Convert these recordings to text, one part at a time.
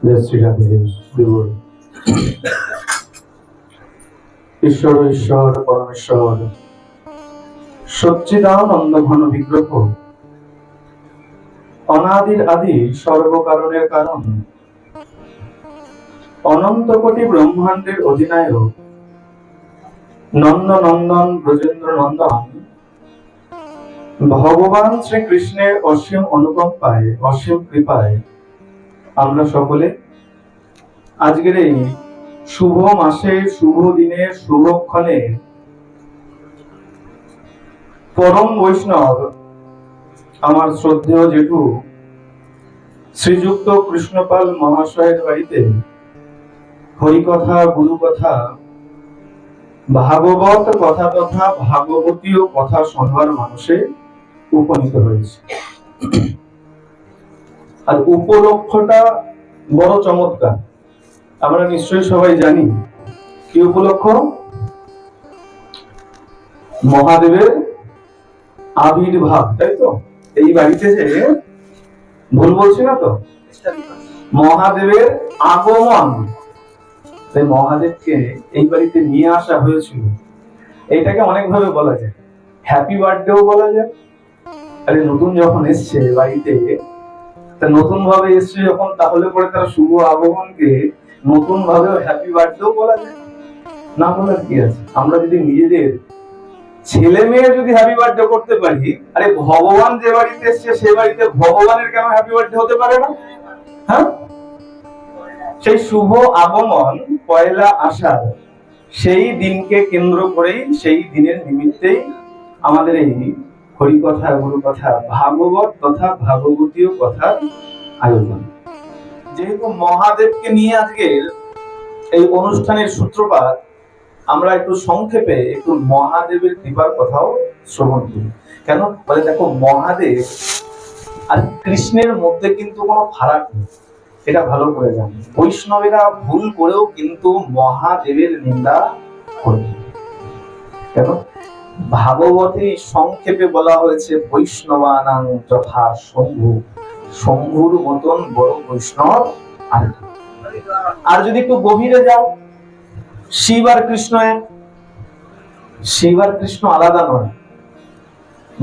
জয় শ্রী রাধে দেবর। ঈশ্বর ঈশ্বর পরমেশ্বর সচ্চিদানন্দ ঘন বিগ্রহ, অনাদির আদি সর্বকারণের কারণ, অনন্ত কোটি ব্রহ্মাণ্ডের অধিনায়ক, নন্দ নন্দন ব্রজেন্দ্র নন্দন ভগবান শ্রীকৃষ্ণের অসীম অনুকম্পায়, অসীম কৃপায় আমরা সকলে আজকের এই শুভ মাসে, শুভ দিনে, শুভক্ষণে পরম বৈষ্ণব আমার শ্রদ্ধেয় জেঠু শ্রীযুক্ত কৃষ্ণপাল মহাশয়ের বাড়িতে হরিকথা, গুরুকথা, ভাগবত কথা তথা ভাগবতীয় কথা শোনবার মানুষে উপনীত হয়েছে। আর উপলক্ষটা বড় চমৎকার। আমরা নিশ্চয়ই সবাই জানি কি উপলক্ষ? মহাদেবের আবির্ভাব, তাই তো? এই বাড়িতে যে, ভুল বলছি না তো? মহাদেবের আগমন, তাই মহাদেবকে এই বাড়িতে নিয়ে আসা হয়েছিল। এইটাকে অনেকভাবে বলা যায়, হ্যাপি বার্থডেও বলা যায়। আরে নতুন যখন এসছে বাড়িতে, তা নতুন ভাবে এসছে যখন, তাহলে পরে তার শুভ আগমনকে নতুন ভাবে হ্যাপি বার্থডেও বলা যায়। না বলার কি আছে? আমরা যদি নিজেদের ছেলে মেয়ে যদি হ্যাপি বার্থডে করতে পারি, আরে ভগবান যে বাড়িতে এসছে সে বাড়িতে ভগবানের কেন হ্যাপি বার্থডে হতে পারে না? হ্যাঁ, সেই শুভ আগমন, পয়লা আষাঢ়, সেই দিনকে কেন্দ্র করেই, সেই দিনের নিমিত্তেই আমাদের এই হরিকথা, গুরুকথা, ভাগবত তথা ভাগবতীয় কথার আয়োজন। যেহেতু মহাদেবকে নিয়ে আজকের এই অনুষ্ঠানের সূত্রপাত, আমরা একটু সংক্ষেপে একটু মহাদেবের কৃপার কথাও শ্রবণ করি। কেন বলে, দেখো, মহাদেব আর কৃষ্ণের মধ্যে কিন্তু কোনো ফারাক নেই, এটা ভালো করে জানি। বৈষ্ণবেরা ভুল করেও কিন্তু মহাদেবের নিন্দা করে। কেন? ভাগবতে সংক্ষেপে বলা হয়েছে বৈষ্ণবানাং যথা শম্ভু, শম্ভুর মতন বড় বৈষ্ণব আর। আর যদি একটু গভীরে যাও, শিব আর কৃষ্ণ এক, শিব আর কৃষ্ণ আলাদা নয়।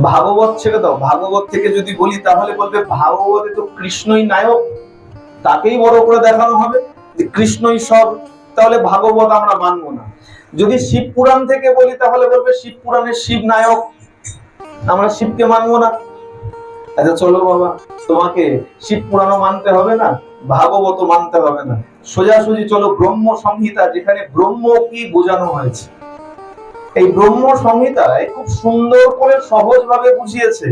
ভাগবত ছেড়ে দাও, ভাগবত থেকে যদি বলি তাহলে বলবে ভাগবতে তো কৃষ্ণই নায়ক, তাকেই বড় করে দেখানো হবে যে কৃষ্ণই সব, তাহলে ভাগবত আমরা মানবো না। যদি শিব পুরাণ থেকে বলি তাহলে বলবে শিব পুরাণের শিব নায়ক, আমরা শিবকে মানবো না। আচ্ছা চলো বাবা, তোমাকে শিব পুরাণও মানতে হবে না, ভাগবত মানতে হবে না, সোজাসুজি চলো ব্রহ্ম সংহিতা, যেখানে ব্রহ্ম কি বোঝানো হয়েছে। এই ব্রহ্ম সংহিতায় খুব সুন্দর করে সহজ ভাবে বুঝিয়েছে।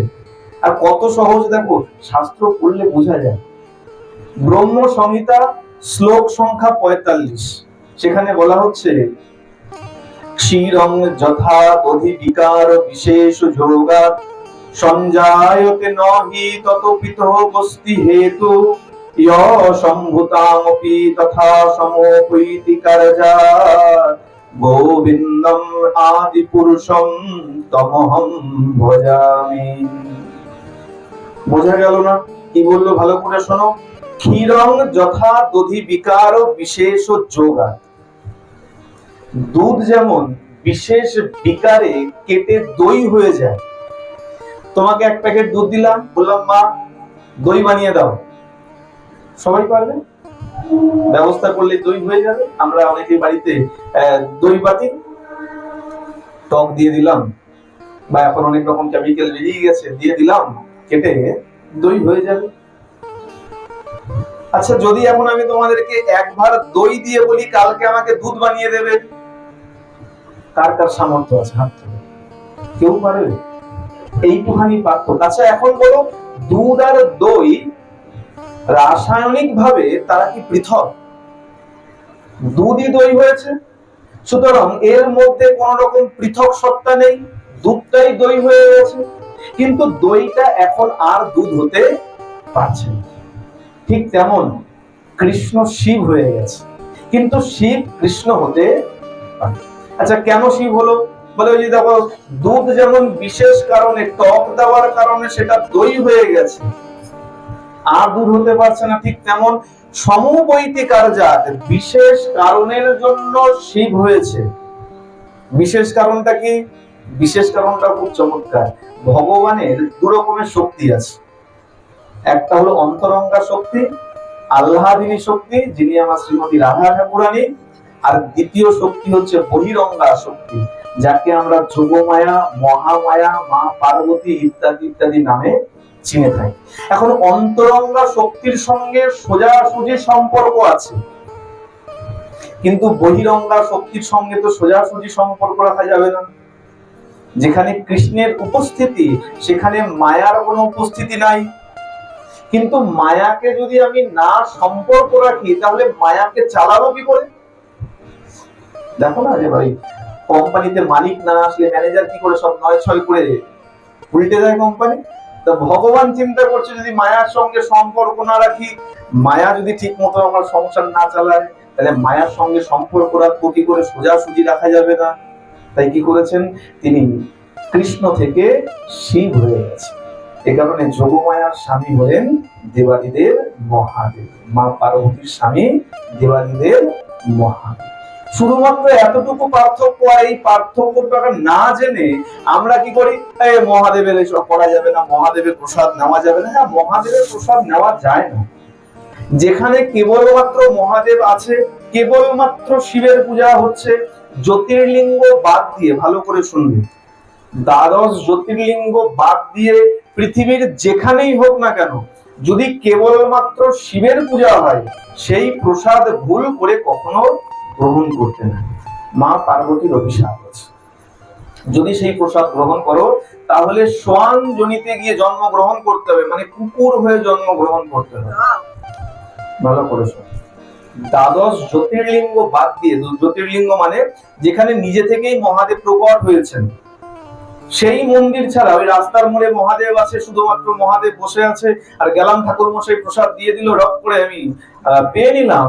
আর কত সহজ দেখো, শাস্ত্র পড়লে বোঝা যায়। ব্রহ্ম সংহিতা শ্লোক সংখ্যা ৪৫, সেখানে বলা হচ্ছে ক্ষীরং যথা দধি বিকার বিশেষ যোগাৎ সঞ্জায়তে নহি তত পিতঃ বস্তি হেতু ইয় সম্ভূতামপি তথা সমোপৈতি কার্যাৎ গোবিন্দম আদি পুরুষম তমহং ভজামি। বোঝা গেল না? কি বললো ভালো করে শোনো। ক্ষীরং যথা দধি বিকার বিশেষ যোগাৎ, দুধ যেমন বিশেষ বিকারে কেটে দই হয়ে যায়। তোমাকে এক প্যাকেট দুধ দিলাম, বললাম মা দই বানিয়ে দাও, সবাই পারবে? ব্যবস্থা করলে দই হয়ে যাবে। আমরা অনেকেই বাড়িতে দই পাতি, টক দিয়ে দিলাম, বা এখন অনেক রকম কেমিক্যাল বেরিয়ে গেছে, দিয়ে দিলাম, কেটে দই হয়ে যাবে। আচ্ছা, যদি এখন আমি তোমাদেরকে একবার দই দিয়ে বলি কালকে আমাকে দুধ বানিয়ে দেবে, কার কার সামর্থ্য আছে হাত তুলে? কেউ পারবে? এইটুখানি পার্থক্য। আচ্ছা এখন বলো, দুধ আর দই রাসায়নিক ভাবে তারা কি পৃথক? দুধই দই হয়েছে, সুতরাং এর মধ্যে কোন রকম পৃথক সত্তা নেই, দুধটাই দই হয়ে গেছে। কিন্তু দইটা এখন আর দুধ হতে পারছে না। ঠিক তেমন কৃষ্ণ শিব হয়ে গেছে, কিন্তু শিব কৃষ্ণ হতে পারে। আচ্ছা কেন শিব হলো? বলে ওই যে দেখো, দুধ যেমন বিশেষ কারণে, টক দেওয়ার কারণে সেটা দই হয়ে গেছে, আর দূর হতে পারছে না, ঠিক তেমন সমবৈতি কার্যাৎ, বিশেষ কারণের জন্য শিব হয়েছে। বিশেষ কারণটা কি? বিশেষ কারণটা খুব চমৎকার। ভগবানের দু রকমের শক্তি আছে, একটা হলো অন্তরঙ্গা শক্তি, আহ্লাদিনী শক্তি, যিনি আমার শ্রীমতী রাধা ঠাকুরানী, আর দ্বিতীয় শক্তি হচ্ছে বহিরঙ্গা শক্তি, যাকে আমরা যোগমায়া, মহামায়া, মা পার্বতী ইত্যাদি ইত্যাদি নামে চিনে থাকি। এখন অন্তরঙ্গা শক্তির সঙ্গে সোজাসুজি সম্পর্ক আছে, কিন্তু বহিরঙ্গা শক্তির সঙ্গে তো সোজাসুজি সম্পর্ক রাখা যাবে না। যেখানে কৃষ্ণের উপস্থিতি সেখানে মায়ার কোনো উপস্থিতি নাই, কিন্তু মায়াকে যদি আমি না সম্পর্ক রাখি তাহলে মায়াকে চালাবো কি করে? দেখো না যে ভাই, কোম্পানিতে মালিক না আসলে ম্যানেজার কি করে সব নয় ছয় করে উল্টে যায় কোম্পানি। তো ভগবান চিন্তা করছে যদি মায়ার সঙ্গে সম্পর্ক না রাখি, মায়া যদি ঠিক মতো আমার সংসার না চালায়, তাহলে মায়ার সঙ্গে সম্পর্ক রাখবো কি করে? সোজাসুজি রাখা যাবে না। তাই কি করেছেন তিনি? কৃষ্ণ থেকে শিব হয়ে গেছে। এ কারণে যোগমায়ার স্বামী হলেন দেবাদিদেব মহাদেব, মা পার্বতীর স্বামী দেবাদিদেব মহাদেব। শুধুমাত্র এতটুকু পার্থক্য, আর এই পার্থক্যটা না জেনে আমরা কি করি? মহাদেবের এসব করা যাবে না, মহাদেবের প্রসাদ নেওয়া যাবে না। হ্যাঁ, মহাদেবের প্রসাদ নেওয়া যায় না। যেখানে কেবলমাত্র মহাদেব আছে, কেবলমাত্র শিবের পূজা হচ্ছে, জ্যোতির্লিঙ্গ বাদ দিয়ে, ভালো করে শুনবে, দ্বাদশ জ্যোতির্লিঙ্গ বাদ দিয়ে পৃথিবীর যেখানেই হোক না কেন, যদি কেবলমাত্র শিবের পূজা হয়, সেই প্রসাদ ভুল করে কখনো গ্রহণ করতে না। মা পার্বতীর অভিশাপ আছে, যদি সেই প্রসাদ গ্রহণ করো তাহলে সোয়ান জনিতে গিয়ে জন্মগ্রহণ করতে হবে, মানে কুকুর হয়ে জন্মগ্রহণ করতে হবে। ভালো করে শোনো, দ্বাদশ জ্যোতির্লিঙ্গ বাদ দিয়ে, জ্যোতির্লিঙ্গ মানে যেখানে নিজে থেকেই মহাদেব প্রকট হয়েছেন, সেই মন্দির ছাড়া ওই রাস্তার মোড়ে মহাদেব আছে, শুধুমাত্র মহাদেব বসে আছে, আর গেলাম ঠাকুর মশাই প্রসাদ দিয়ে দিল, রক করে আমি পেয়ে নিলাম,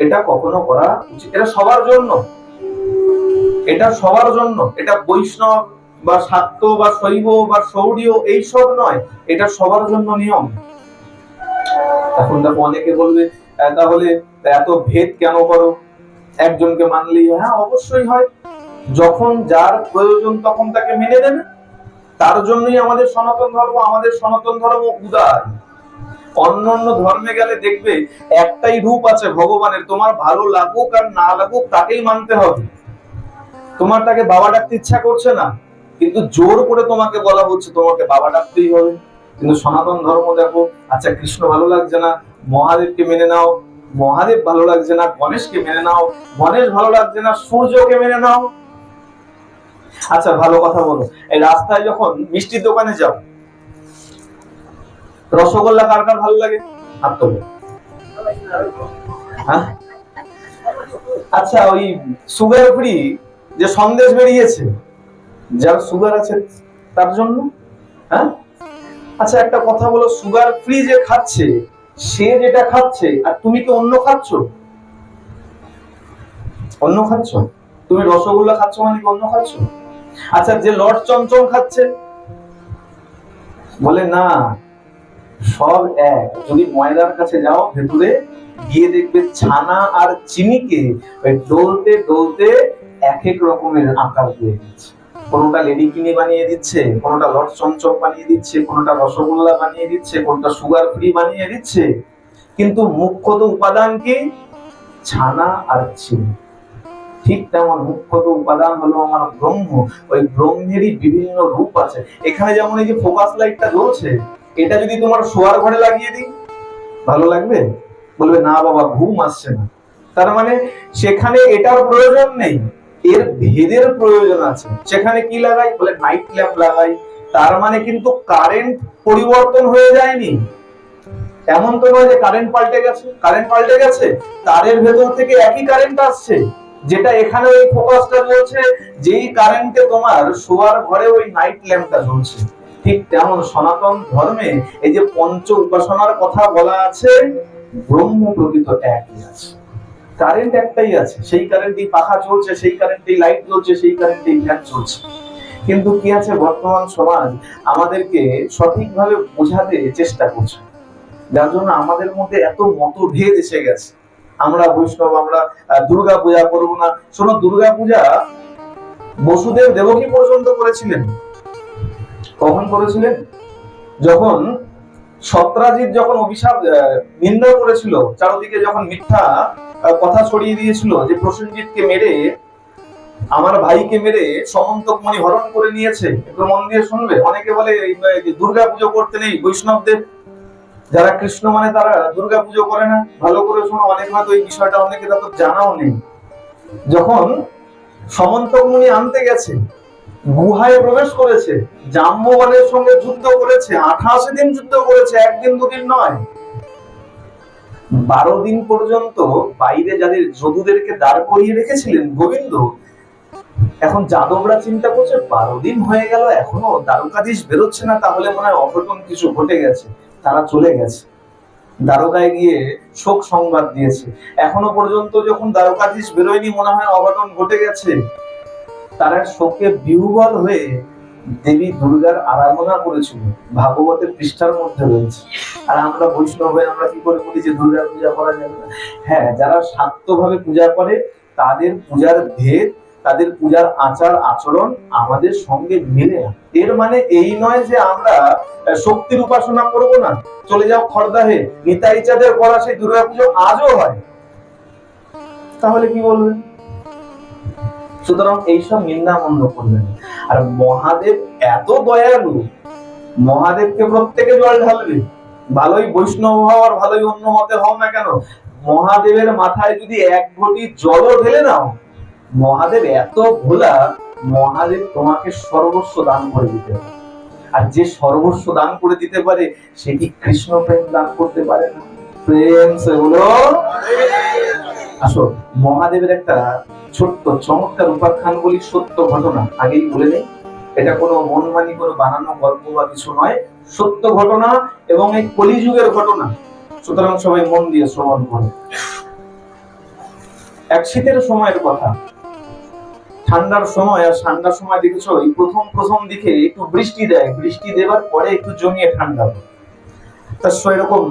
এটা কখনো করা উচিত? এটা সবার জন্য, এটা সবার জন্য, এটা বৈষ্ণব বা শাক্ত বা শৈব বা সৌরীয় এইসব নয়, এটা সবার জন্য নিয়ম। এখন দেখো অনেকে বলবে তাহলে এত ভেদ কেন করো, একজনকে মানলেই হয়? হ্যাঁ, অবশ্যই হয়। যখন যার প্রয়োজন তখন তাকে মেনে দেবে, তার জন্যই আমাদের সনাতন ধর্ম। আমাদের সনাতন ধর্ম উদার। অন্য অন্য ধর্মে গেলে দেখবে একটাই রূপ আছে ভগবানের, তোমার ভালো লাগুক আর না লাগুক তাকেই মানতে হবে। তোমার তাকে বাবা ডাকতে ইচ্ছা করছে না, কিন্তু জোর করে তোমাকে বলা হচ্ছে তোমাকে বাবা ডাকতেই হবে। কিন্তু সনাতন ধর্ম দেখো, আচ্ছা কৃষ্ণ ভালো লাগছে না, মহাদেবকে মেনে নাও, মহাদেব ভালো লাগছে না, গণেশকে মেনে নাও, গণেশ ভালো লাগছে না, সূর্যকে মেনে নাও। আচ্ছা ভালো কথা বলো, এই রাস্তায় যখন মিষ্টির দোকানে যাও, রসগোল্লা কার কার ভালো লাগে? হাত তোলো। হ্যাঁ, আচ্ছা ওই সুগার ফ্রি যে সন্দেশ বেরিয়েছে, যার সুগার আছে তার জন্য, হ্যাঁ। আচ্ছা একটা কথা বলো, সুগার ফ্রি যে খাচ্ছে, সে যেটা খাচ্ছে আর তুমি কি অন্য খাচ্ছ? অন্য খাচ্ছ? তুমি রসগোল্লা খাচ্ছ মানে কি অন্য খাচ্ছ? আচ্ছা যে লট চমচম খাচ্ছে, বলে না সব এক। যদি ময়দার কাছে যাও, ভেতরে গিয়ে দেখবে ছানা আর চিনিকে ওই ডলতে ডলতে এক এক রকমের আকার দিয়ে দিচ্ছে। কোনটা লেডি কিনি বানিয়ে দিচ্ছে, কোনটা লট চমচম বানিয়ে দিচ্ছে, কোনটা রসগোল্লা বানিয়ে দিচ্ছে, কোনটা সুগার ফ্রি বানিয়ে দিচ্ছে, কিন্তু মুখ্যত উপাদান কি? ছানা আর চিনি। ঠিক তেমন মুখ্যত উপাদান হলো আমার ব্রহ্ম। ওই ব্রহ্মেরই বিভিন্ন রূপ আছে। এখানে যেমন এই যে ফোকাস লাইটটা জ্বলছে, এটা যদি তোমার শোয়ার ঘরে লাগিয়ে দিই, ভালো লাগবে? বলবে না বাবা, ঘুম আসছে না। তার মানে সেখানে এটার প্রয়োজন নেই, এর ভেদের প্রয়োজন আছে। সেখানে কি লাগাই? বলে নাইট ল্যাম্প লাগাই। তার মানে কিন্তু কারেন্ট পরিবর্তন হয়ে যায়নি। এমন তো নয় যে কারেন্ট পাল্টে গেছে। কারেন্ট পাল্টে গেছে, তারের ভেতর থেকে একই কারেন্ট আসছে, যেটা এখানে ওই ফোকাসটা জ্বলছে, যেই কারেন্টে তোমার শোয়ার ঘরে ওই নাইট ল্যাম্পটা জ্বলছে। ঠিক তেমন সনাতন ধর্মে এই যে পঞ্চ উপাসনার কথা বলা আছে, ব্রহ্ম প্রকৃত একই আছে, কারেন্ট একটাই আছে। সেই কারেন্টেই পাখা চলছে, সেই কারেন্টেই লাইট জ্বলছে, সেই কারেন্টেই ফ্যান চলছে। কিন্তু কি আছে, বর্তমান সমাজ আমাদেরকে সঠিকভাবে বোঝাতে চেষ্টা করছে যার জন্য আমাদের মধ্যে এত মতভেদ এসে গেছে। আমরা বৈষ্ণব, আমরা দুর্গা পূজা করবো না। শোনো, দুর্গা পূজা বসুদেব দেবকী পর্যন্ত করেছিলেন। কখন করেছিলেন? যখন সত্রাজিৎ যখন অভিশাপ নিন্দা করেছিল, চারদিকে যখন মিথ্যা কথা ছড়িয়ে দিয়েছিল যে প্রসেনজিৎকে মেরে, আমার ভাইকে মেরে সমন্তকমণি হরণ করে নিয়েছে। একটু মন দিয়ে শুনবে। অনেকে বলে দুর্গা পুজো করতে নেই বৈষ্ণবদের, যারা কৃষ্ণ মানে তারা দুর্গা পুজো করে না। ভালো করে শোনো, অনেক হয়তো এই বিষয়টা অনেকের তো জানাও নেই। যখন সমন্তকমণি আনতে গেছে, গুহায় প্রবেশ করেছে, জাম্ববানের সঙ্গে যুদ্ধ করেছে, 28 দিন যুদ্ধ করেছে, একদিন দুদিন নয়, 12 দিন পর্যন্ত বাইরে যাদের যদুদেরকে দাঁড় করিয়ে রেখেছিলেন গোবিন্দ। এখন যাদবরা চিন্তা করছে 12 দিন হয়ে গেল এখনো দ্বারকাধীশ বেরোচ্ছে না, তাহলে মনে হয় অঘটন কিছু ঘটে গেছে। তারা চলে গেছে, দ্বারকায় গিয়ে শোক সংবাদ দিয়েছে। এখনো পর্যন্ত যখন দ্বারকাধীশ বেরোয়নি, মনে হয় অঘটন ঘটে গেছে। তারা শোকে বিহ্বল হয়ে দেবী দুর্গার আরাধনা করেছিল, ভাগবতের পৃষ্ঠার মধ্যে রয়েছে। আর আমরা বৈষ্ণব হয়ে আমরা কি করে বলি যে দুর্গা পূজা করা যাবে না? হ্যাঁ, যারা শাক্তভাবে পূজা করে তাদের পূজার ভেদ, তাদের পূজার আচার আচরণ আমাদের সঙ্গে মিলে না। এর মানে এই নয় যে আমরা শক্তির উপাসনা করব না। চলে যাও খড়দাহে, নিতাই চাঁদের করা সেই দুর্গা পুজো আজও হয়, তাহলে কি বলবেন? সুতরাং এইসব নিন্দা মন্দ করবেন। আর মহাদেব এত দয়ালু, মহাদেবকে প্রত্যেকে জল ঢালবে। ভালোই বৈষ্ণব হও আর ভালোই অন্য মতে হও না কেন, মহাদেবের মাথায় যদি এক ঘটি জলও ঢেলে নাও, মহাদেব এত ভোলা, মহাদেব তোমাকে সর্বস্ব দান করে দিতে পারে। আর যে সর্বস্ব দান করে দিতে পারে, সে কি কৃষ্ণ প্রেম দান করতে পারে না? প্রেম সে বলো। আসো, মহাদেবের একটা ছোট্ট চমৎকার উপাখ্যান বলি, সত্য ঘটনা, আগেই বলে নেই। এটা কোনো মনমানি কোনো বানানো গল্প বা কিছু নয়, সত্য ঘটনা এবং এই কলিযুগের ঘটনা। সুতরাং সবাই মন দিয়ে শ্রবণ করে। এক শীতের সময়ের কথা, ঠান্ডার সময়। আর ঠান্ডার সময় দেখেছো এই প্রথম দিকে একটু বৃষ্টি দেয়, বৃষ্টি দেবার পরে একটু জমিয়ে ঠান্ডা হয়। তা সেরকম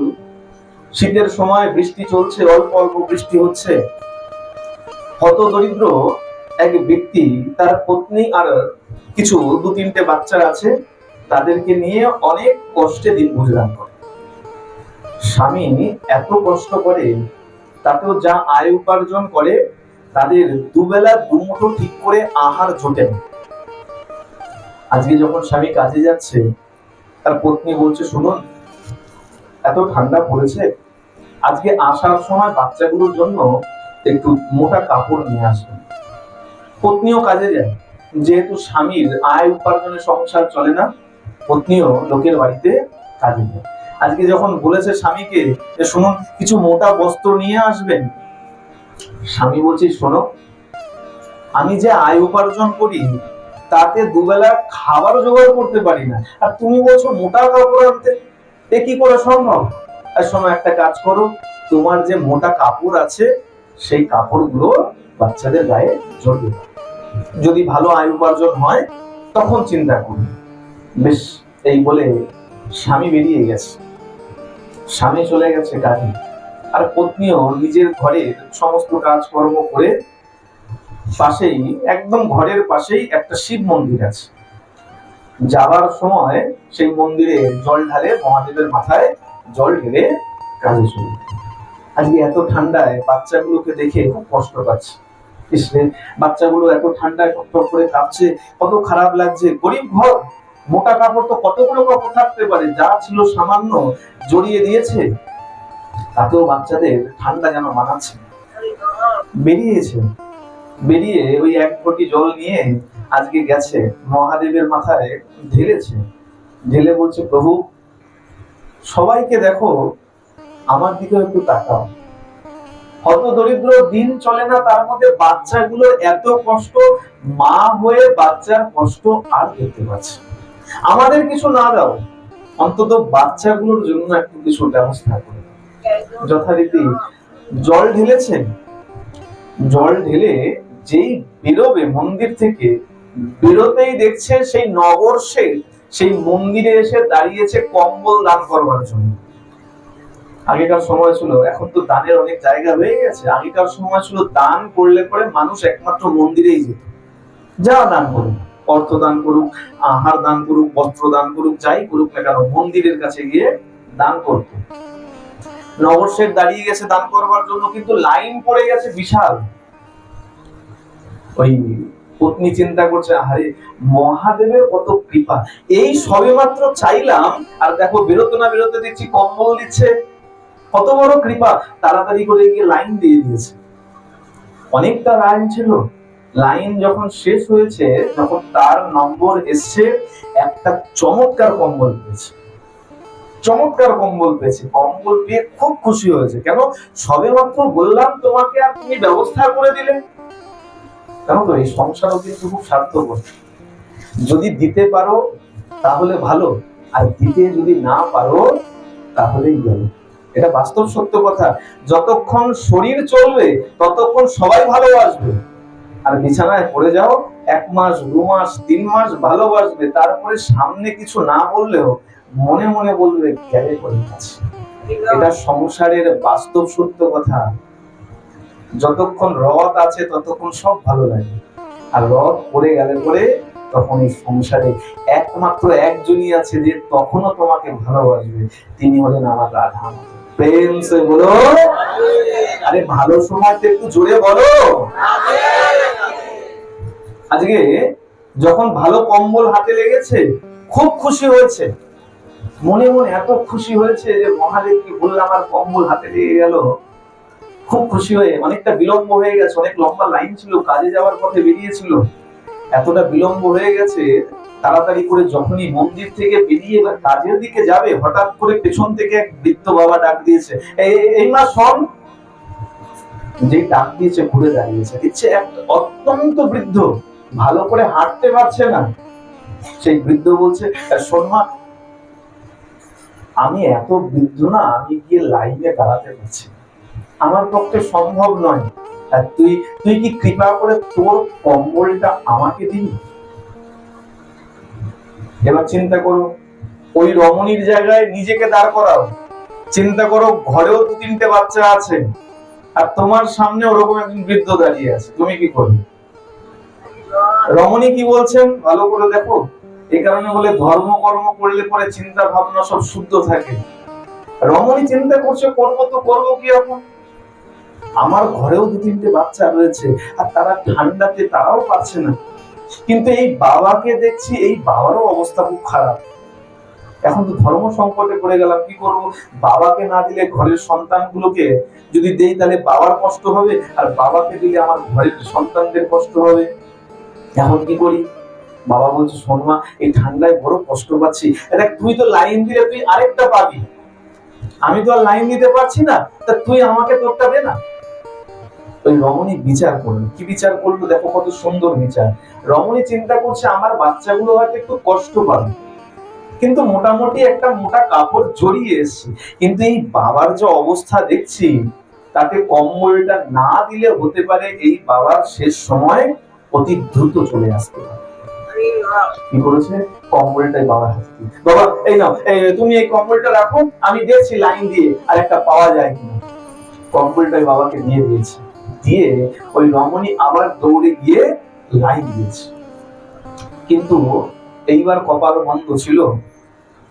শীতের সময় বৃষ্টি চলছে, অল্প অল্প বৃষ্টি হচ্ছে। হতদরিদ্র এক ব্যক্তি, তার পত্নী আর কিছু 2-3টে বাচ্চা আছে, তাদেরকে নিয়ে অনেক কষ্টে দিন গুজরান করে। স্বামী এত কষ্ট করে, তাতেও যা আয় উপার্জন করে তাদের দুবেলা দুমুঠো ঠিক করে আহার জোটে না। আজকে যখন স্বামী কাজে যাচ্ছে, তার পত্নী বলছে, শুনুন, এত ঠান্ডা পড়েছে, আজকে আসার সময় বাচ্চাগুলোর জন্য একটু মোটা কাপড় নিয়ে আসবেন। পত্নীও কাজে যায়, যেহেতু স্বামীর আয় উপার্জনে সংসার চলে না, পত্নীও লোকের বাড়িতে কাজে যায়। আজকে যখন বলেছে স্বামীকে যে শুনুন কিছু মোটা বস্ত্র নিয়ে আসবেন, স্বামী বলছে, শোনো, আমি যে আয় উপার্জন করি তাতে দুবেলা খাবার জোগাড় করতে পারি না, আর তুমি বলছো মোটা কাপড় আনতে, এ কি করে সম্ভব? আর শোনো, একটা কাজ করো, তোমার যে মোটা কাপড় আছে সেই কাপড়গুলো বাচ্চাদের গায়ে জড়িয়ে দাও, যদি ভালো আয় উপার্জন হয় তখন চিন্তা করি। বেশ, এই বলে স্বামী বেরিয়ে গেছে। স্বামী চলে গেছে কাজে, আর পত্নীও নিজের ঘরে সমস্ত কাজকর্ম করে, পাশেই একদম ঘরের পাশেই একটা শিব মন্দির আছে। যাবার সময় সেই মন্দিরে জল ঢালে, মহাদেবের মাথায় জল ঢেলে কাজে চলে। আজকে এত ঠান্ডায় বাচ্চাগুলোকে দেখে খুব কষ্ট পাচ্ছে। বাচ্চাগুলো এত ঠান্ডায় টকটক করে কাঁপছে, কত খারাপ লাগছে। গরিব ঘর, মোটা কাপড় তো কতগুলো কাপড় থাকতে পারে, যা ছিল সামান্য জড়িয়ে দিয়েছে, তাতেও বাচ্চাদের ঠান্ডা যেন মানাচ্ছে। বেরিয়ে ওই এক ঘটি জল নিয়ে আজকে গেছে, মহাদেবের মাথায় ঢেলেছে। ঢেলে বলছে, প্রভু, সবাইকে দেখো, আমার দিকে একটু তাকাও। হত দরিদ্র, দিন চলে না, তার মধ্যে বাচ্চাগুলোর এত কষ্ট, মা হয়ে বাচ্চার কষ্ট আর দেখতে পাচ্ছে। আমাদের কিছু না দাও, অন্তত বাচ্চাগুলোর জন্য একটু কিছু ব্যবস্থা করে। যথারীতি জল ঢেলেছেন। জল ঢেলে যেই বেরোবে মন্দির থেকে, বেরোতেই দেখছে সেই নগর শেঠ সেই মন্দিরে এসে দাঁড়িয়েছে কম্বল দান করবার জন্য। আগেকার সময় ছিল, এখন তো দানের অনেক জায়গা হয়ে গেছে, আগেকার সময় ছিল দান করলে পরে মানুষ একমাত্র মন্দিরেই যেত। যা দান করুক, অর্থ দান করুক, আহার দান করুক, বস্ত্র দান করুক, যাই করুক না কেন মন্দিরের কাছে গিয়ে দান করত। নগরশেঠ দাঁড়িয়ে গেছে দান করবার জন্য, কিন্তু লাইন পড়ে গেছে বিশাল। ওই পত্নী চিন্তা করছে, আরে মহাদেবের কত কৃপা, এই সবে মাত্র চাইলাম আর দেখো বেরোতে না বেরোতে দেখছি কম্বল দিচ্ছে, কত বড় কৃপা। তাড়াতাড়ি করে গিয়ে লাইন দিয়ে দিয়েছে। অনেকটা লাইন ছিল, লাইন যখন শেষ হয়েছে, যখন তার নম্বর এসছে, একটা চমৎকার কম্বল পেয়েছে। চমৎকার কম্বল পেয়েছে, কম্বল পেয়ে খুব খুশি হয়েছে। কেন? সবে মাত্র বললাম তোমাকে আর তুমি ব্যবস্থা করে দিলে। জানো তো এই সংসারও কিন্তু খুব স্বার্থপর। যদি দিতে পারো তাহলে ভালো, আর দিতে যদি না পারো তাহলেই গেল। এটা বাস্তব সত্য কথা। যতক্ষণ শরীর চলবে ততক্ষণ সবাই ভালোবাসবে, আর বিছানায় পড়ে যাও 1 মাস 2 মাস 3 মাস ভালোবাসবে, তারপরে সামনে কিছু না বললেও মনে মনে বলবে গেলে করে গেছে। এটা সংসারের বাস্তব সত্য কথা। যতক্ষণ রথ আছে ততক্ষণ সব ভালো লাগে, আর রথ পড়ে গেলে পরে তখন এই সংসারে একমাত্র একজনই আছে যে তখনও তোমাকে ভালোবাসবে, তিনি হলেন আমার রাধা। প্রেম সে বলো, আরে ভালো সময়তে একটু জোরে বলো। আজকে যখন ভালো কম্বল হাতে লেগেছে খুব খুশি হয়েছে, মনে মনে এত খুশি হয়েছে যে মহাদেবকে বললাম আর কম্বল হাতে লেগে গেল। খুব খুশি হয়ে, অনেকটা বিলম্ব হয়ে গেছে, অনেক লম্বা লাইন ছিল, কাজে যাওয়ার পথে বেরিয়েছিল, এতটা বিলম্ব হয়ে গেছে। তাড়াতাড়ি করে যখনই মন্দির থেকে বেরিয়ে কাজের দিকে যাবে, হঠাৎ করে পেছন থেকে এক বৃদ্ধ বাবা ডাক দিয়েছে, এই মা শোন। যে ডাক দিয়েছে ঘুরে দাঁড়িয়েছে, দেখছে এক অত্যন্ত বৃদ্ধ, ভালো করে হাঁটতে পারছে না। সেই বৃদ্ধ বলছে, শোন মা, আমি এত বৃদ্ধ না, আমি গিয়ে লাইনে দাঁড়াতে পারছি, আমার পক্ষে সম্ভব নয়, আর তুই কি কৃপা করে তোর কম্বলটা আমাকে দিবি? এবার চিন্তা করো, ওই রমণীর জায়গায় নিজেকে দাঁড় করাও। চিন্তা করো, ঘরেও 2-3টে বাচ্চা আছে, আর তোমার সামনে ওরকম একজন বৃদ্ধ দাঁড়িয়ে আছে, তুমি কি করবে? রমণী কি বলছেন ভালো করে দেখো। এই কারণে বলে ধর্ম কর্ম করলে পরে চিন্তা ভাবনা সব শুদ্ধ থাকে। রমণী চিন্তা করছে, করবো তো করবো কি এখন, আমার ঘরেও 2-3টে বাচ্চা রয়েছে, আর তারা ঠান্ডাতে তারাও পারছে না, কিন্তু এই বাবাকে দেখছি, এই বাবারও অবস্থা খুব খারাপ। এখন তো ধর্ম সংকটে পড়ে গেলাম, কি করব? বাবাকে না দিলে ঘরের সন্তানগুলোকে যদি দেই তাহলে বাবার কষ্ট হবে, আর বাবাকে দিলে আমার ঘরের সন্তানদের কষ্ট হবে। এখন কি করি? বাবা বলছে, শোন মা, এই ঠান্ডায় বড় কষ্ট পাচ্ছি, দেখ তুই তো লাইন দিলে তুই আরেকটা পাবি, আমি তো আর লাইন দিতে পারছি না, তা তুই আমাকে তোরটা দে না। ওই রমণী বিচার করলো, কি বিচার করলো দেখো, কত সুন্দর বিচার। রমণী চিন্তা করছে, আমার বাচ্চাগুলো হয়তো একটু কষ্ট পাবে, কিন্তু মোটামুটি একটা মোটা কাপড় জড়িয়ে এসেছি, কিন্তু এই বাবার যে অবস্থা দেখছি, তাতে কম্বলটা না দিলে হতে পারে এই বাবার শেষ সময় অতি দ্রুত চলে আসতে পারে। কি করেছে? কম্বলটাই বাবার হাতে দিয়ে, বাবা এই নাও, তুমি এই কম্বলটা রাখো, আমি দেখছি লাইন দিয়ে আর একটা পাওয়া যায় কিনা। কম্বলটাই বাবাকে দিয়ে দিয়েছে, দিয়ে ওই রমণী আবার দৌড়ে গিয়ে লাইন দিয়েছে। কিন্তু এইবার কপাল বন্ধ ছিল,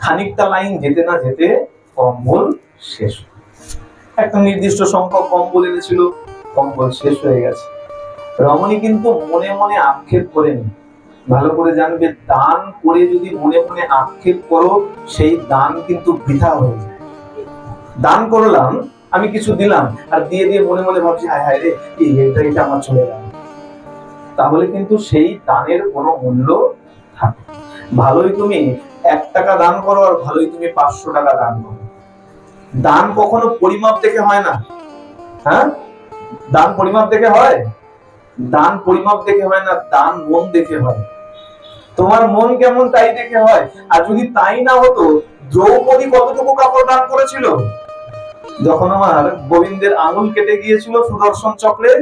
খানিকটা লাইন যেতে না যেতে কম্বল শেষ। একটা নির্দিষ্ট সংখ্যক কম্বল এনেছিল, কম্বল শেষ হয়ে গেছে। রমণী কিন্তু মনে মনে আক্ষেপ করেনি। ভালো করে জানবে, দান করে যদি মনে মনে আক্ষেপ করো, সেই দান কিন্তু বৃথা হয়ে যায়। দান করলাম, আমি কিছু দিলাম, আর দিয়ে দিয়ে মনে মনে ভাবছি, হায় হায় রে, এটা আমার চলে গেল, তাহলে কিন্তু সেই দানের কোনো মূল্য থাকে। ভালোই তুমি 1 টাকা দান করো, আর ভালোই তুমি 500 টাকা দান করো, দান কখনো পরিমাপ দেখে হয় না। হ্যাঁ, দান পরিমাপ দেখে হয়? দান পরিমাপ দেখে হয় না, দান মন দেখে হয়। তোমার মন কেমন তাই দেখে হয়। আর যদি তাই না হতো, দ্রৌপদী কতটুকু কাপড় দান করেছিল? যখন আমার গোবিন্দের আঙুল কেটে গিয়েছিল সুদর্শন চক্রে,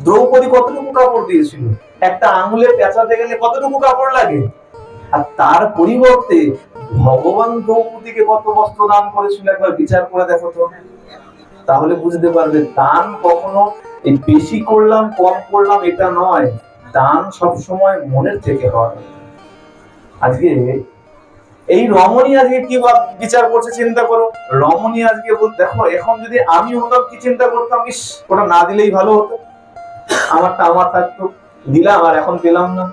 দ্রৌপদী কতটুকু কাপড় দিয়েছিল? একটা আঙুলে পেঁচাতে গেলে কতটুকু কাপড় লাগে? আর তার পরিবর্তে ভগবান দ্রৌপদীকে কত বস্ত্র দান করেছিল একবার বিচার করে দেখো তো, তাহলে বুঝতে পারবে দান কখনো এই বেশি করলাম কম করলাম এটা নয়, দান সব সময় মনের থেকে হয়। আজকে এই রমণী আজকে কি বিচার করছে চিন্তা করো। রমণী আজকে দেখো এখন যদি আমি হতাম কি চিন্তা করতাম, ইস ওটা না দিলেই ভালো হতো, আমারটা আমার থাকতো, দিলাম আর এখন পেলাম না।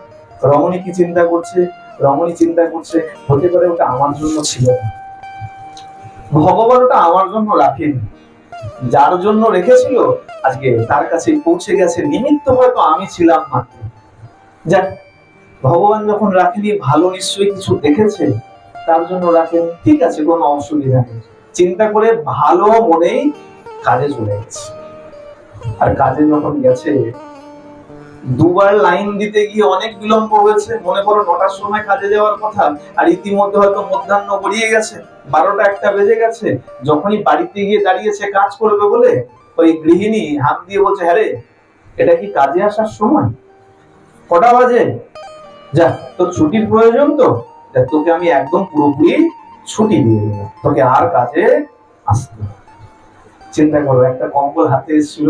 রমণী কি চিন্তা করছে, রমণী চিন্তা করছে হতে পারে ওটা আমার জন্য ছিল না, ভগবান ওটা আমার জন্য রাখেনি, যার জন্য রেখেছিল আজকে তার কাছে পৌঁছে গেছে, নিমিত্ত হয়তো আমি ছিলাম মাত্র। যাক, ভগবান যখন রাখেনি ভালো নিশ্চয়ই কিছু দেখেছে, তার জন্য রাখেন, ঠিক আছে কোনো অসুবিধা নেই। চিন্তা করে ভালো মনেই কাজে চলে গেছে। আর কাজে যখন গেছে দুবার লাইন দিতে গিয়ে অনেক বিলম্ব হয়েছে। মনে করো 9টার সময় কাজে যাওয়ার কথা, আর ইতিমধ্যে হয়তো মধ্যাহ্ন গড়িয়ে গেছে, 12টা 1টা বেজে গেছে। যখনই বাড়িতে গিয়ে দাঁড়িয়েছে কাজ করবে বলে, ওই গৃহিণী হাত দিয়ে বলছে, হ্যাঁ রে এটা কি কাজে আসার সময়, কটা বাজে, যা তোর ছুটির প্রয়োজন তো, তোকে আমি একদম পুরোপুরি ছুটি দিয়ে দিলাম, তোকে আর কাজে আসতে। চিন্তা করো, একটা কম্বল হাতে এসেছিল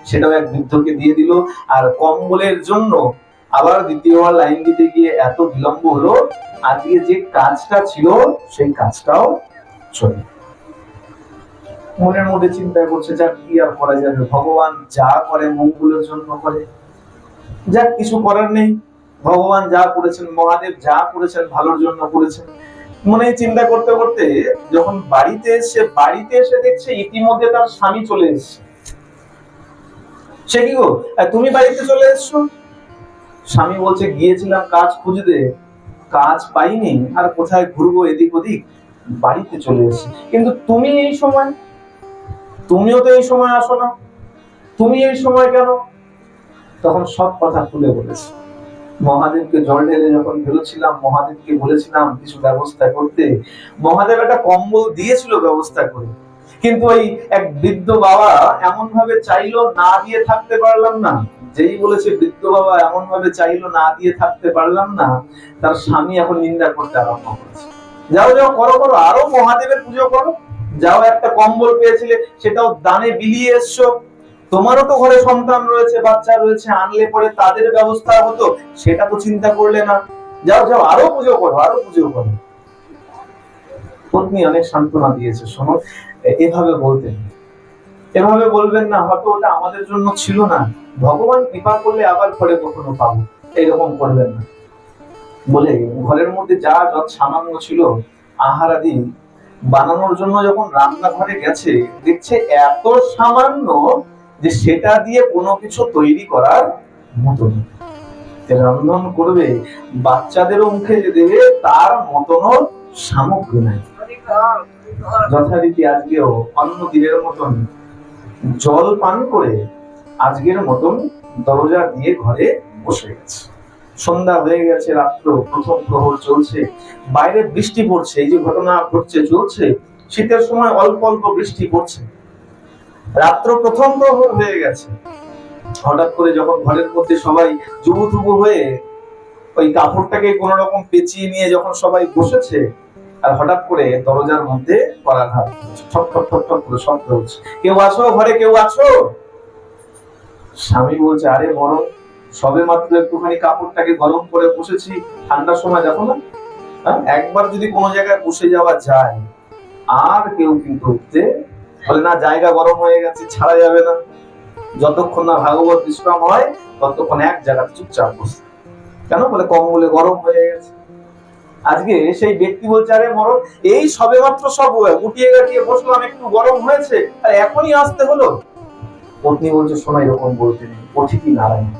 সেটাও এক বৃদ্ধকে দিয়ে দিল, আর কম্বলের জন্য আবার দ্বিতীয়বার লাইন দিতে গিয়ে এত বিলম্ব হলো, আজকে যে কাজটা ছিল সেই কাজটাও চলে। মনের মধ্যে চিন্তা করছে, যা কি আর করা যাবে, ভগবান যা করে মঙ্গলের জন্য করে, যা কিছু করার নেই, ভগবান যা করেছেন, মহাদেব যা করেছেন ভালোর জন্য করেছেন। মনে চিন্তা করতে করতে যখন বাড়িতে এসে দেখছে ইতিমধ্যে তার স্বামী চলে এসেছে। সে কি গো তুমি বাড়িতে চলে এসছো? স্বামী বলছে, গিয়েছিলাম কাজ খুঁজতে, কাজ পাইনি, আর কোথায় ঘুরবো এদিক ওদিক, বাড়িতে চলে এসেছি। কিন্তু তুমি এই সময়, তুমিও তো এই সময় আসো না, তুমি এই সময় কেন? তখন সব কথা খুলে বলেছে। মহাদেবকে জল ঢেলে যখন বেরোচ্ছিলাম, মহাদেবকে বলেছিলাম কিছু ব্যবস্থা করতে, মহাদেব একটা কম্বল দিয়েছিল ব্যবস্থা করে, কিন্তু ওই এক বৃদ্ধ বাবা এমন ভাবে চাইলো, না দিয়ে থাকতে পারলাম না। যেই বলেছে বৃদ্ধ বাবা এমন ভাবে চাইলো, না দিয়ে থাকতে পারলাম না, তার স্বামী এখন নিন্দা করতে আরম্ভ করেছে। যাও যাও করো করো, আরো মহাদেবের পুজো করো, যাও একটা কম্বল পেয়েছিলে সেটাও দানে বিলিয়ে এসছো, তোমারও তো ঘরে সন্তান রয়েছে, বাচ্চা রয়েছে, আনলে পরে তাদের ব্যবস্থা হতো, সেটা তো চিন্তা করলে না, যাও যাও আরো পুজো করো, আরো পুজো করো। পত্নী অনেক সান্ত্বনা দিয়েছে, শোনো এভাবে এভাবে বলবেন না, হয়তো ওটা আমাদের জন্য ছিল না, ভগবান কৃপা করলে আবার পরে কখনো পাবো, এইরকম করবেন না বলে ঘরের মধ্যে যা যত সামান্য ছিল আহার আদি বানানোর জন্য যখন রান্নাঘরে গেছে, দেখছে এত সামান্য যে সেটা দিয়ে কোনো কিছু তৈরি করার মতো নেই। রন্ধন করবে, বাচ্চাদেরও মুখে যে দেবে তার মতনও সামগ্রী নাই। যথারীতি আজকেও অন্য দিনের মতন জল পান করে আজকের মতন দরজা দিয়ে ঘরে বসে গেছে। সন্ধ্যা হয়ে গেছে, রাত্র প্রথম প্রহর চলছে, বাইরে বৃষ্টি পড়ছে, এই যে ঘটনা ঘটছে চলছে, শীতের সময় অল্প অল্প বৃষ্টি পড়ছে, রাত্র প্রথম প্রহর হয়ে গেছে। হঠাৎ করে যখন ঘরের মধ্যে সবাই জুবুথুবু হয়ে ওই কাপড়টাকে কোন রকম পেঁচিয়ে নিয়ে যখন সবাই বসেছে, আর হঠাৎ করে দরজার মধ্যে করাঘাত, ঠক ঠক ঠক ঠক করে শব্দ হচ্ছে, কেউ আছো ঘরে, কেউ আছো? স্বামী বলছে, আরে বড় সবে মাত্র একটুখানি কাপড়টাকে গরম করে বসেছি, ঠান্ডার সময় দেখো না, একবার যদি কোনো জায়গায় বসে যাওয়া যায় আর কেউ কিন্তু উঠতে বলে না, জায়গা গরম হয়ে গেছে, ছাড়া যাবে না, যতক্ষণ না ভাগবত বিশ্রাম হয় ততক্ষণ এক জায়গায় চুপচাপ বসে। কেন বলে, কম্বলে গরম হয়ে গেছে। আজকে সেই ব্যক্তি বলছে, আরে মরণ এই সবে মাত্র সব গুটিয়ে গাটিয়ে বসলাম, একটু গরম হয়েছে আর এখনই আসতে হলো। পত্নী বলছে, শোনা এরকম বলতে নেই, অতিথি নারায়ণ,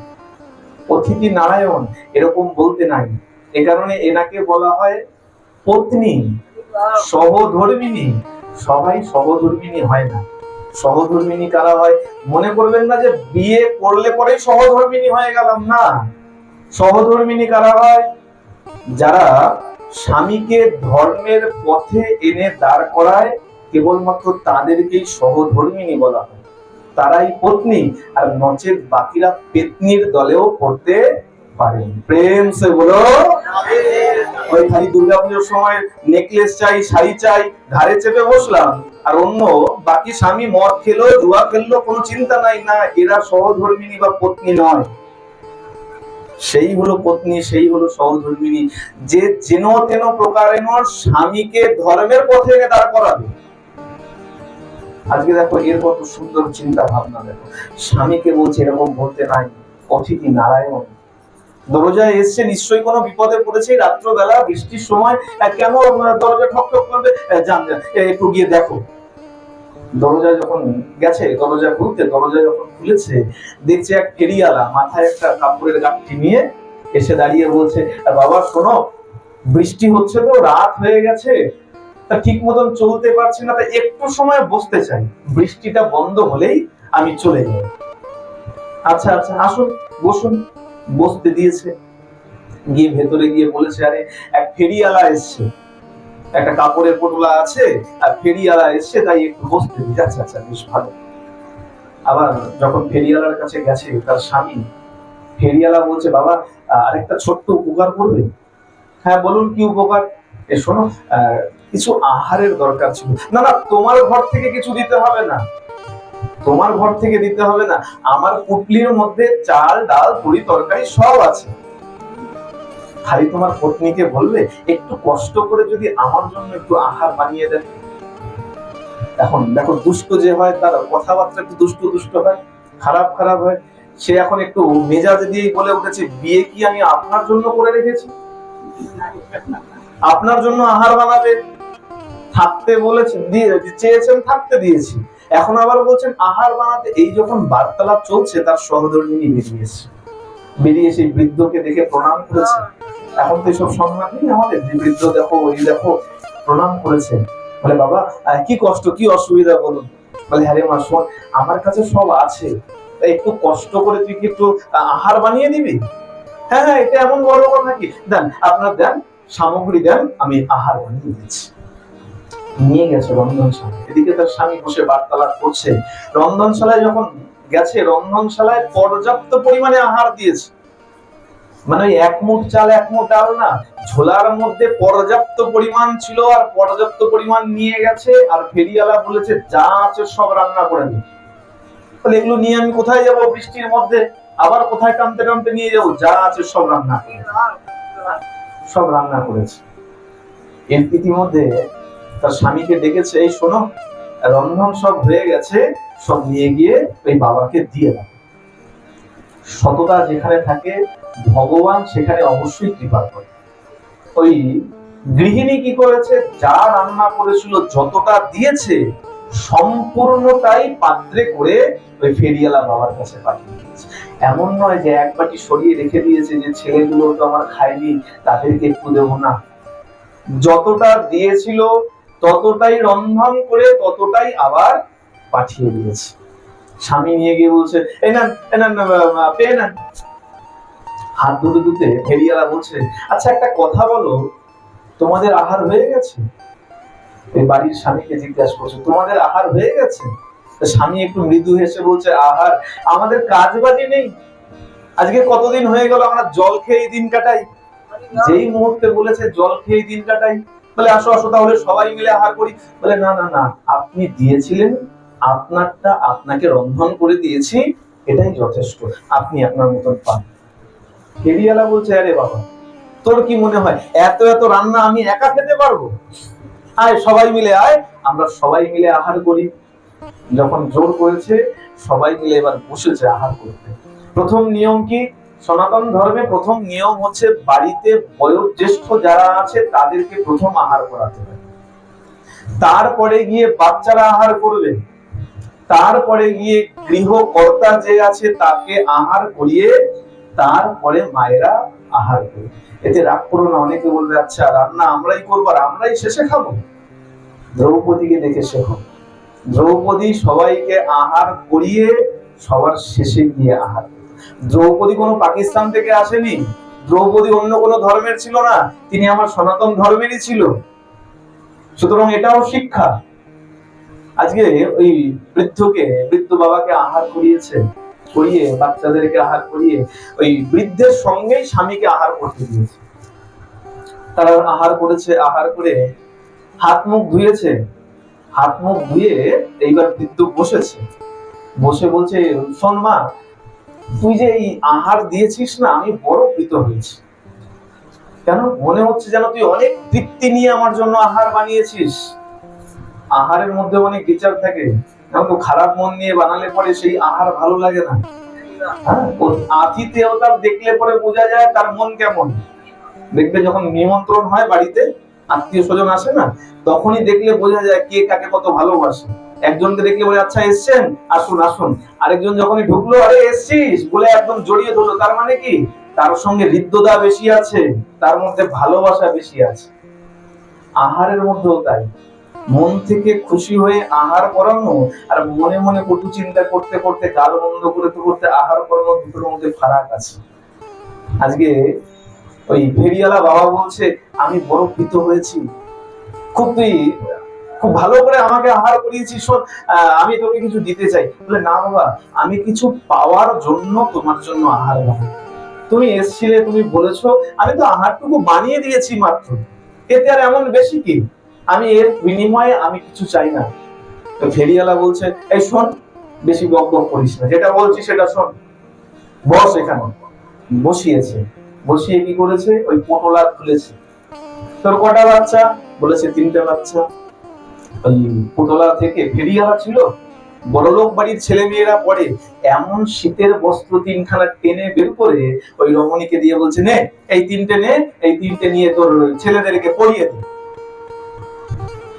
অতিথি নারায়ণ এরকম বলতে নাই। এ কারণে এনাকে বলা হয় পত্নী সহধর্মিনী। সবাই সহধর্মিনী হয় না। সহধর্মিনী কারা হয়? মনে করবেন না যে বিয়ে করলে পরেই সহধর্মিনী হয়ে গেলাম, না। সহধর্মিনী কারা হয়? যারা স্বামীকে ধর্মের পথে এনে দাঁড় করায়, কেবলমাত্র তাদেরকেই সহধর্মিনী বলা হয়, তারাই পত্নী। আর নচেত বাকিরা পেত্নীর দলেও পড়তে পারেন। প্রেম সে বলো। ওই খালি দুর্গাপুজোর সময় নেকলেস চাই, শাড়ি চাই, ঘাড়ে চেপে বসলাম, আর অন্য বাকি স্বামী মদ খেলো, জুয়া খেললো, কোনো চিন্তা নাই, না এরা সহধর্মিনী বা পত্নী নয়। সেই হলো পত্নী, সেই হলো সহধর্মিনী, যে যেন তেন প্রকারেণ স্বামীকে ধর্মের পথে এনে দাঁড় করাবে। আজকে দেখো এর কত সুন্দর চিন্তা ভাবনা, দেখো স্বামীকে বলছে এরকম বলতে নাই, অতিথি নারায়ণ দরজায় এসছে, নিশ্চয়ই কোনো বিপদে পড়েছে, রাত্রবেলা বৃষ্টির সময় কেন দরজা ঠক ঠক করবে, যান যান একটু গিয়ে দেখো। দরজায় যখন গেছে, দরজা খুলতে, দরজা যখন খুলেছে, দেখছে এক ফেরিওয়ালা মাথায় একটা কাপড়ের গাঁটটি নিয়ে এসে দাঁড়িয়ে বলছে, বাবা শোনো, বৃষ্টি হচ্ছে তো, রাত হয়ে গেছে, তা ঠিক মতন চলতে পারছি না, তা একটু সময় বসতে চাই, বৃষ্টিটা বন্ধ হলেই আমি চলে যাই। আচ্ছা আচ্ছা আসুন, বসুন। বসতে দিয়েছে, গিয়ে ভেতরে গিয়ে বলেছে, আরে এক ফেরিওয়ালা এসছে, একটা কাপড়ের পটলা আছে, আর ফেরিওয়ালা এসছে, তাই একটু বসতে দিই। আচ্ছা আচ্ছা বেশ ভালো। আবার যখন ফেরিওয়ালার কাছে গেছে তার স্বামী, ফেরিওয়ালা বলছে, বাবা আরেকটা ছোট্ট উপকার করবে। হ্যাঁ বলুন, কি উপকার? শোনো, কিছু আহারের দরকার ছিল। না না, তোমার ঘর থেকে কিছু দিতে হবে না, তোমার ঘর থেকে দিতে হবে না, আমার পুটলির মধ্যে চাল ডাল তরি তরকারি সব আছে, খালি তোমার পত্নীকে বলবে একটু কষ্ট করে যদি আমার জন্য একটু আহার বানিয়ে দেন। এখন দেখো দুষ্ট যে হয় তার কথাবার্তা একটু দুষ্ট দুষ্ট হয়, খারাপ খারাপ হয়। সে এখন একটু মেজাজ দিয়ে বলে উঠেছে, বিয়ে কি আমি আপনার জন্য করে রেখেছি? আপনার জন্য আহার বানাবে, থাকতে বলেছেন, চেয়েছেন, থাকতে দিয়েছি, এখন আবার বলছেন আহার বানাতে। এই যখন বার্তালাপ চলছে, তার সহধর্মিনী বেরিয়েছে, বেরিয়ে সেই বৃদ্ধকে দেখে প্রণাম করেছে। এখন তো এসব সংবাদ নেই আমাদের, যে বৃদ্ধ দেখো, ওই দেখো, প্রণাম করেছে। বলে, বাবা কি কষ্ট, কি অসুবিধা বলুন। বলে, হ্যাঁ রে মা শোন, আমার কাছে সব আছে, একটু কষ্ট করে তুই কি একটু আহার বানিয়ে দিবি? হ্যাঁ হ্যাঁ, এটা এমন বড় কথা কি, দেন আপনার দেন, সামগ্রী দেন, আমি আহার বানিয়ে দিচ্ছি। নিয়ে গেছে রন্ধনশালায়, এদিকে তার স্বামী বসে বার্তালাপ করছে। রন্ধনশালায় যখন গেছে, রন্ধনশালায় পর্যাপ্ত পরিমাণে আহার দিয়েছে, মানে এক মুঠ চাল এক মুঠ ডাল না, ঝোলার মধ্যে পর্যাপ্ত পরিমাণ ছিল, আর পর্যাপ্ত পরিমাণ নিয়ে গেছে। আর ফেরিওয়ালা বলেছে, যা আছে সব রান্না করে দিন। তাহলে এগুলো নিয়ে আমি কোথায় যাব বৃষ্টির মধ্যে, আবার কোথায় টানতে টানতে নিয়ে যাবো? যা আছে সব রান্না, সব রান্না করেছে। এর ইতিমধ্যে তার স্বামীকে ডেকেছে, এই শোনো, রন্ধন সব হয়ে গেছে, সব নিয়ে গিয়ে ওই বাবাকে দিয়ে দাও। সততা যেখানে থাকে, ভগবান সেখানে অবশ্যই কৃপা করে। ওই গৃহিণী কি করেছে, যা রান্না করেছিল, যতটা দিয়েছে, সম্পূর্ণটাই পাত্রে করে ওই ফেরিওয়ালা বাবার কাছে পাঠিয়ে দিয়েছে। এমন নয় যে এক বাটি সরিয়ে রেখে দিয়েছে, যে ছেলেগুলো তো আমার খায়নি, তাদেরকে একটু দেবো না। যতটা দিয়েছিল ততটাই রন্ধন করে, ততটাই আবার পাঠিয়ে দিয়েছে। স্বামী নিয়ে গিয়ে বলছে, এই না পেয়ে নেন। হাত ধুতে ধুতে ফেরিওয়ালা বলছে, আচ্ছা একটা কথা বলো, তোমাদের আহার হয়ে গেছে? এই বাড়ির স্বামীকে জিজ্ঞাসা করছে, তোমাদের আহার হয়ে গেছে? স্বামী একটু মৃদু হেসে বলছে, আহার, আমাদের কাজ বাজি নেই, আজকে কতদিন হয়ে গেল আমরা জল খেয়ে দিন কাটাই। যেই মুহূর্তে বলেছে জল খেয়ে দিন কাটাই, বলে আসো আসো তাহলে সবাই মিলে আহার করি। বলে, না না না, আপনি দিয়েছিলেন, আপনারটা আপনাকে রন্ধন করে দিয়েছি, এটাই যথেষ্ট, আপনি আপনার মতন পান। ফেরিওয়ালা বলছে, আরে বাবা, তোর কি মনে হয় এত এত রান্না আমি একা খেতে পারবো? আয় সবাই মিলে আয়, আমরা সবাই মিলে আহার করি। যখন জোর করেছে, সবাই মিলে এবার বসেছে আহার করতে। প্রথম নিয়ম কি? সনাতন ধর্মে প্রথম নিয়ম হচ্ছে, বাড়িতে বয়োজ্যেষ্ঠ যারা আছে তাদেরকে প্রথম আহার করাতে হবে, তারপরে গিয়ে বাচ্চারা আহার করবে, তারপরে গিয়ে গৃহকর্তা যে আছে তাকে আহার করিয়ে তারপরে মায়েরা আহার করবে। এতে রাগ করো না, অনেকে বলবে, আচ্ছা রান্না আমরাই করবো আর আমরাই শেষে খাবো। দ্রৌপদীকে দেখে শেখো, দ্রৌপদী সবাইকে আহার করিয়ে সবার শেষে গিয়ে আহার। দ্রৌপদী কোনো পাকিস্তান থেকে আসেনি, দ্রৌপদী অন্য কোনো ধর্মের ছিল না, তিনি আমার সনাতন ধর্মেরই ছিল। সুতরাং এটাও শিক্ষা। আজকে ওই বৃদ্ধ বাবাকে আহার করিয়েছে, করিয়ে, বাচ্চাদেরকে আহার করিয়ে ওই বৃদ্ধের সঙ্গেই স্বামীকে আহার করতে দিয়েছে। তারা আহার করেছে, আহার করে হাত মুখ ধুয়েছে, হাত মুখ ধুয়ে এইবার বৃদ্ধ বসেছে, বসে বলছে, শোন মা, তুই যে এই আহার দিয়েছিস না, আমি বড় প্রীত হয়েছি। কেন? মনে হচ্ছে যেন তুই অনেক তৃপ্তি নিয়ে আমার জন্য আহার বানিয়েছিস। আহারের মধ্যে অনেক বিচার থাকে, তো খারাপ মন নিয়ে বানালে পরে সেই আহার ভালো লাগে না। হ্যাঁ, আতিথেয়তা দেখলে পরে বোঝা যায় তার মন কেমন। দেখবে যখন নিমন্ত্রণ হয় বাড়িতে, আত্মীয় স্বজন আসে না, তখনই দেখলে বোঝা যায় কে কাকে কত ভালোবাসে। একজনকে দেখলে বলে, আচ্ছা এসছেন, আসুন আসুন। আরেকজন যখনই ঢুকলো, আরে এসছিস বলে একদম জড়িয়ে ধরলো, তার মানে কি তার সঙ্গে হৃদ্যতা বেশি আছে, তার মধ্যে ভালোবাসা বেশি আছে। আহারের মধ্যেও তাই, মন থেকে খুশি হয়ে আহার করানো আর মনে মনে কটু চিন্তা করতে করতে, গাল বন্ধ করতে করতে আহার করানো, দুটোর মধ্যে ফারাক আছে। আজকে ওই ফেরিওয়ালা বাবা বলছে, আমি বড় প্রীত হয়েছি, খুব ভালো করে আমাকে আহার করিয়েছিস, শোন আমি তোকে কিছু দিতে চাই। বলে, না বাবা, আমি কিছু পাওয়ার জন্য তোমার জন্য আহার বানাই। তুমি এসছিলে, তুমি বলেছো, আমি তো আহারটুকু বানিয়ে দিয়েছি মাত্র, এতে আর এমন বেশি কি? আমি এর বিনিময়ে আমি কিছু চাই না। তো ফেরিওয়ালা বলছে, এই শোন, বেশি বক বক করিস না, যেটা বলছি সেটা শোন, বস এখানে। বসিয়েছে, বসিয়ে কি করেছে, ওই পটোলা খুলেছে। তোর কটা বাচ্চা? বলেছে 3টে বাচ্চা। ওই পটোলা থেকে, ফেরিওয়ালা ছিল, বড়লোক বাড়ির ছেলে মেয়েরা পড়ে, এমন শীতের বস্ত্র 3খানা টেনে বের করে ওই রমণীকে দিয়ে বলছে, নে এই 3টে নে, এই 3টে নিয়ে তোর ছেলেদেরকে পরিয়ে দে।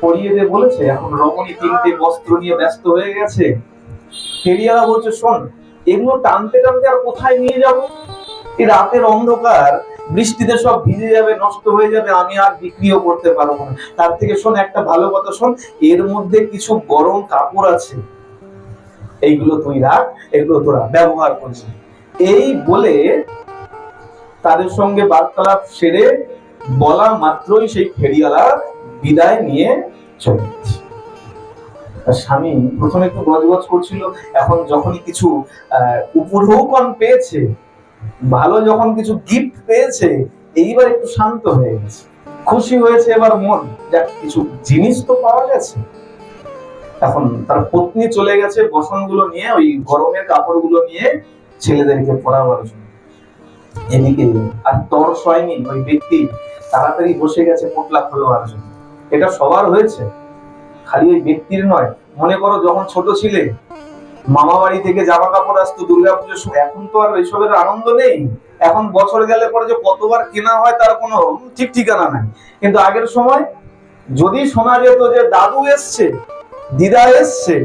পরিয়ে দে বলেছে। এখন রমণী 3টে বস্ত্র নিয়ে ব্যস্ত হয়ে গেছে। ফেরিওয়ালা বলছে, শোন, এগুলো টানতে টানতে আর কোথায় নিয়ে যাব? এই রাতের অন্ধকার, বৃষ্টিতে সব ভিজে যাবে, নষ্ট হয়ে যাবে, আমি আর বিক্রিও করতে পারবো না। তার থেকে শোন, একটা ভালো কথা শোন, এর মধ্যে কিছু গরম কাপড় আছে, এইগুলো তুই রাখ, এগুলো তোরা ব্যবহার করিস। এই বলে তাদের সঙ্গে বার্তালাপ সেরে বলা মাত্রই সেই ফেরিওয়ালা বিদায় নিয়ে চলে গেছে। স্বামী প্রথমে একটু গজগজ করছিল, এখন যখনই কিছু উপঢৌকন পেয়েছে, ভালো যখন কিছু গিফট পেয়েছে, এইবার একটু শান্ত হয়ে গেছে, খুশি হয়েছে এবার মন, যাক কিছু জিনিস তো পাওয়া গেছে। এখন তার পত্নী চলে গেছে বসনগুলো নিয়ে, ওই গরমের কাপড়গুলো নিয়ে ছেলেদেরকে পরাবার জন্য। এদিকে আর তরস হয়নি, ওই ব্যক্তি তাড়াতাড়ি বসে গেছে পোটলা খোলাবার জন্য। এটা সবার হয়েছে, খালি ওই ব্যক্তির নয়। মনে করো যখন ছোট ছিলে, মামা বাড়ি থেকে জামা কাপড় আসতো দুর্গাপুজোর সময়, এখন তো আর এইসবের আনন্দ নেই। এখন বছর গেলে পরে যে কতবার কেনা হয় তার কোনো ঠিক ঠিকানা নাই। কিন্তু আগের সময় যদি শোনা যেত যে দাদু এসছে, দিদা এসছে,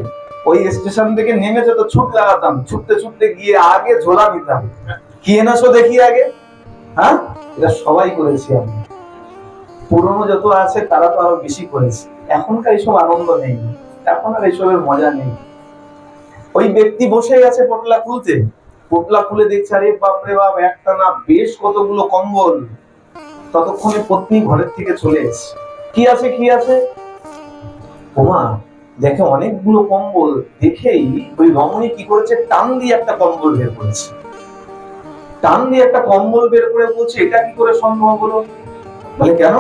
ওই স্টেশন থেকে নেমে যেত, ছুট লাগাতাম, ছুটতে ছুটতে গিয়ে আগে ঝোলা নিতাম, কি এনেছো দেখি আগে। হ্যাঁ, এটা সবাই করেছি আমি। পুরনো যত আছে তারা তো আরো বেশি করেছে। এখনকার এইসব আনন্দ নেই, এখন আর এইসবের মজা নেই। ওই ব্যক্তি বসে গেছে পোটলা খুলতে, পোটলা খুলে দেখছে, আরে বাপরে বাপ, একটা না বেশ কতগুলো কম্বল। ততক্ষণে পত্নী ঘরের থেকে চলে এসেছে। কি আছে কি আছে? ওমা, দেখে অনেকগুলো কম্বল। দেখেই ওই রমণী কি করেছে, টান দিয়ে একটা কম্বল বের করেছে। টান দিয়ে একটা কম্বল বের করে বলছে, এটা কি করে সম্ভব হলো? বলে, কেন?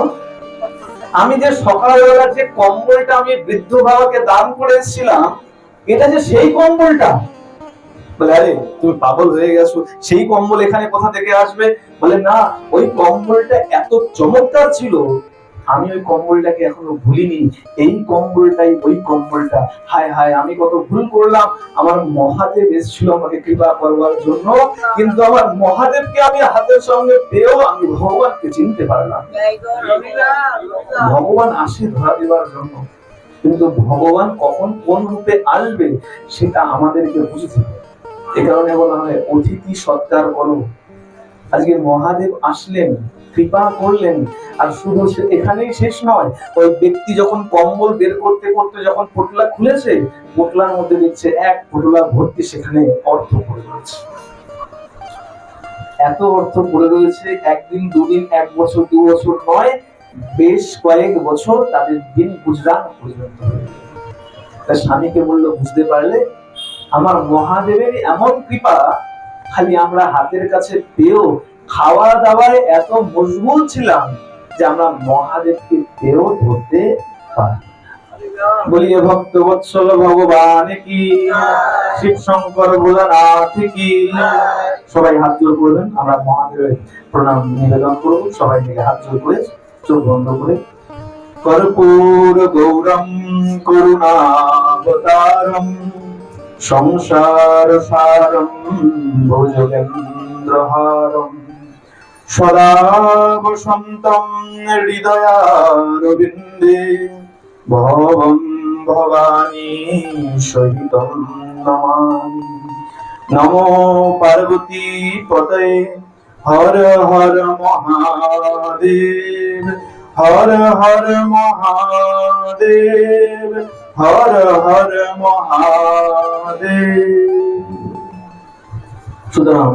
আমি যে সকালবেলা যে কম্বলটা আমি বৃদ্ধ বাবাকে দান করে এসেছিলাম, এটা যে সেই কম্বলটা। বলে, আরে তুমি পাগল হয়ে গেছো, সেই কম্বল এখানে কোথা থেকে আসবে? বলে, না, ওই কম্বলটা এত চমৎকার ছিল, আমি ওই কম্বলটাকে এখনো ভুলিনি। এই কম্বলটাই ওই কম্বলটা। হায় হায়, আমি কত ভুল করলাম। আমার মহাদেব এসেছিল আমাকে কৃপা করবার জন্য, কিন্তু আমার মহাদেবকে আমি হাতের সঙ্গে পেয়েও আমি ভগবানকে চিনতে পারলাম। ভগবান আসে ধরা দেওয়ার জন্য, কিন্তু ভগবান কখন কোন রূপে আসবে সেটা আমাদেরকে বুঝতে হবে। এ কারণে বলা হয়, অতিথি সৎকার করো। আজকে মহাদেব আসলেন, কৃপা করলেন, আর শুধু এখানেই শেষ নয়। ওই ব্যক্তি যখন কম্বল বের করতে করতে যখন পোটলা খুলেছে, পোটলার মধ্যে দেখছে এক পোটলা ভর্তি সেখানে অর্থ পড়ে রয়েছে। এত অর্থ পড়ে রয়েছে, একদিন দুদিন, 1 বছর 2 বছর নয়, বেশ কয়েক বছর তাদের দিন গুজরান পর্যন্ত। তার স্বামীকে বললো, বুঝতে পারলে আমার মহাদেবের এমন কৃপা, খালি আমরা হাতের কাছে পেয়েও খাওয়া দাওয়ায় এত মশগুল ছিলাম যে আমরা মহাদেবকে পেয়েও ধরতে পারি। বলিয়ে ভক্ত বৎসল ভগবান কি, শিব শঙ্কর ভোলানাথ কি। সবাই হাত জোড় করবেন, আমরা মহাদেবের প্রণাম নিবেদন করব। সবাই মিলে হাত জোড় করে চোখ বন্ধ করে। কর্পূর গৌরম করুণাবতারম সংসার সারম ভুজগেন্দ্রহারম সদা বসন্তম হৃদয়ারবিন্দে ভবম ভবানী সহিতম নমামি। নমো পার্বতী পতয়ে হর হর মহাদেব, হর হর মহাদেব, হর হর মহাদেব। সুতরাং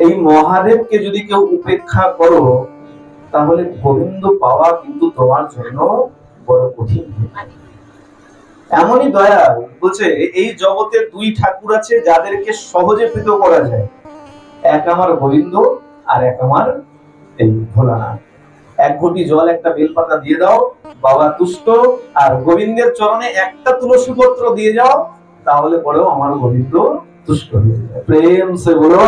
এই মহাদেবকে যদি কেউ উপেক্ষা করো, তাহলে গোবিন্দ পাওয়া কিন্তু তোমার জন্য বড় কঠিন। এমনই দয়াল বলছে, এই জগতে দুই ঠাকুর আছে যাদেরকে সহজে প্রীত করা যায়, এক আমার গোবিন্দ আর এক আমার এই ভোলানাথ। এক ঘটি জল একটা বেলপাতা দিয়ে দাও, বাবা তুষ্ট, আর গোবিন্দের চরণে একটা তুলসী পত্র দিয়ে যাও, তাহলে পরেও আমার গোবিন্দ তুষ্ট হয়ে যায়। প্রেম সে বলো।